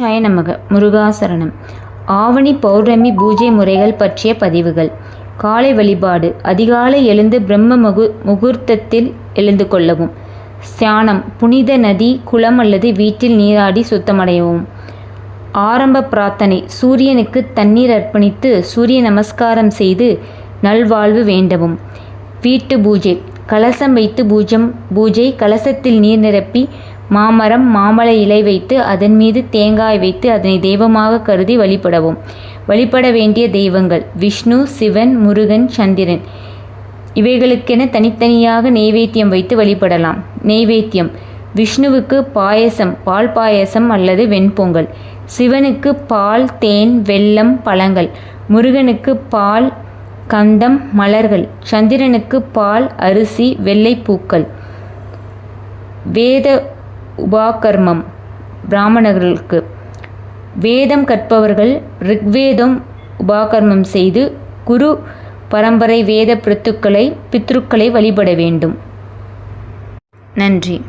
சாய நமக. முருகாசரணம். ஆவணி பௌர்ணமி பூஜை முறைகள் பற்றிய பதிவுகள். காலை வழிபாடு. அதிகாலை எழுந்து பிரம்ம முகூர்த்தத்தில் எழுந்து கொள்ளவும். ஸ்நானம். புனித நதி, குளம் அல்லது வீட்டில் நீராடி சுத்தமடையவும். ஆரம்ப பிரார்த்தனை. சூரியனுக்கு தண்ணீர் அர்ப்பணித்து சூரிய நமஸ்காரம் செய்து நல்வாழ்வு வேண்டவும். வீட்டு பூஜை. கலசம் வைத்து பூஜை. கலசத்தில் நீர் நிரப்பி மாமரம் மாம்பழ இலை வைத்து அதன் மீது தேங்காய் வைத்து அதனை தெய்வமாக கருதி வழிபடவும். வழிபட வேண்டிய தெய்வங்கள் விஷ்ணு, சிவன், முருகன், சந்திரன். இவைகளுக்கென தனித்தனியாக நெய்வேத்தியம் வைத்து வழிபடலாம். நெய்வேத்தியம். விஷ்ணுவுக்கு பாயசம், பால் பாயசம் அல்லது வெண்பொங்கல். சிவனுக்கு பால், தேன், வெல்லம், பழங்கள். முருகனுக்கு பால், கந்தம், மலர்கள். சந்திரனுக்கு பால், அரிசி, வெள்ளைப்பூக்கள். வேத உபாகர்மம். பிராமணர்களுக்கு. வேதம் கற்பவர்கள் ரிக்வேதம் உபாகர்மம் செய்து குரு பரம்பரை வேத பித்ருக்களை வழிபட வேண்டும். நன்றி.